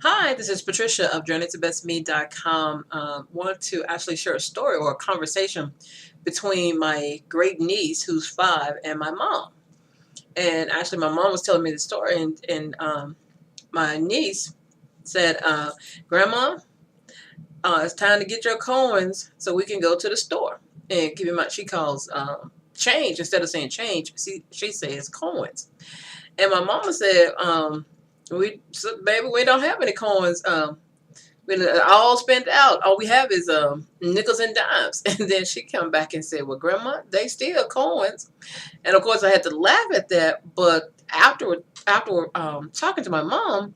Hi, this is Patricia of JourneyToBestMe.com. Want to actually share a story or a conversation between my great niece, who's 5, and my mom. And actually, my mom was telling me the story, and my niece said, "Grandma, it's time to get your coins so we can go to the store and give him what she calls change. Instead of saying change, she says coins." And my mama said, baby, we don't have any coins. We all spent out. All we have is nickels and dimes." And then she come back and said, "Well, Grandma, they still coins." And of course, I had to laugh at that. But after talking to my mom,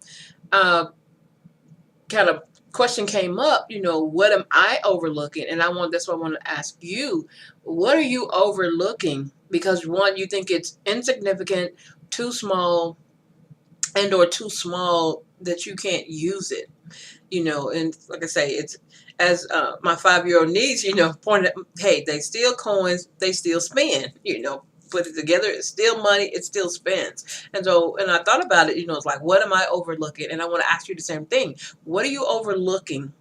kind of question came up. What am I overlooking? And that's why I want to ask you, what are you overlooking? Because one, you think it's insignificant, too small, or too small that you can't use it. And like I say, it's as my 5-year-old niece, pointed out, hey, they steal coins, they still spend, put it together, it's still money, it still spends. And I thought about it, it's like, what am I overlooking? And I want to ask you the same thing. What are you overlooking?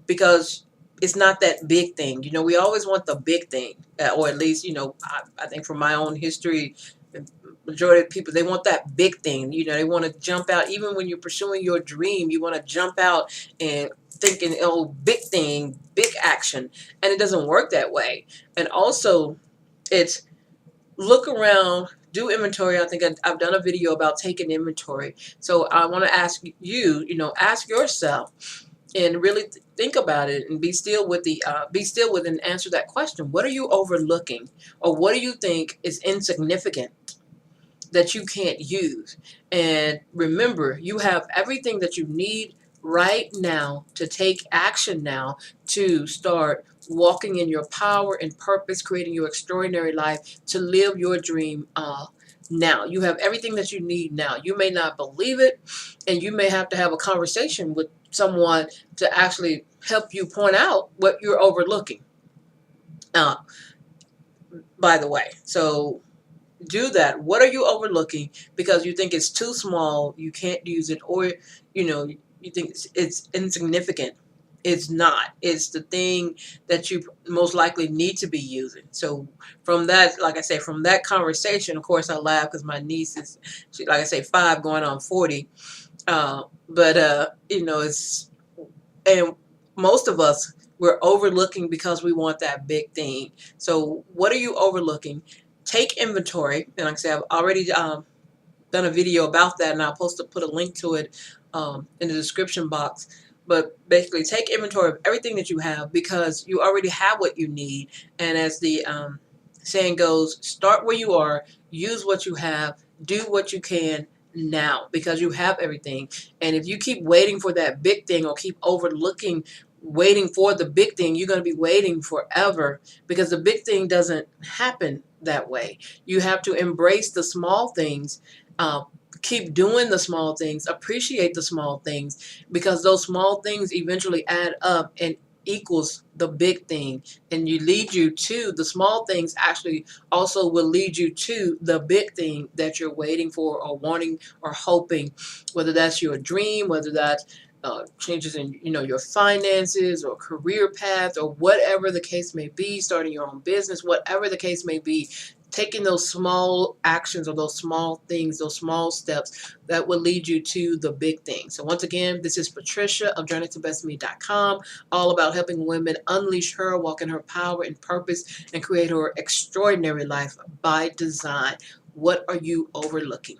Because it's not that big thing. We always want the big thing, or at least, I think from my own history, the majority of people, they want that big thing. They want to jump out. Even when you're pursuing your dream, you want to jump out and thinking, oh, big thing, big action. And it doesn't work that way. And also, it's look around, do inventory. I think I've done a video about taking inventory. So I want to ask you, ask yourself and really think about it, and be still with and answer that question. What are you overlooking, or what do you think is insignificant that you can't use? And remember, you have everything that you need right now to take action now, to start walking in your power and purpose, creating your extraordinary life, to live your dream now. You have everything that you need now. You may not believe it, and you may have to have a conversation with someone to actually help you point out what you're overlooking. Uh, by the way, so do that. What are you overlooking because you think it's too small, you can't use it, or you think it's insignificant? It's not. It's the thing that you most likely need to be using. So from that, like I say, from that conversation, of course I laugh because my niece is, like I say, 5 going on 40. But it's, and most of us, we're overlooking because we want that big thing. So what are you overlooking? Take inventory. And like I said, I've already done a video about that, and I'll put a link to it in the description box. But basically, take inventory of everything that you have, because you already have what you need. And as the saying goes, start where you are, use what you have, do what you can now, because you have everything. And if you keep waiting for that big thing, or keep overlooking waiting for the big thing, you're going to be waiting forever, because the big thing doesn't happen that way. You have to embrace the small things. Keep doing the small things, appreciate the small things, because those small things eventually add up and equals the big thing, and lead you to the small things. Actually also will lead you to the big thing that you're waiting for, or wanting, or hoping, whether that's your dream, whether that's changes in your finances or career path, or whatever the case may be, starting your own business, whatever the case may be. Taking those small actions, or those small things, those small steps, that will lead you to the big thing. So once again, this is Patricia of JourneyToBestMe.com, all about helping women unleash her, walk in her power and purpose, and create her extraordinary life by design. What are you overlooking?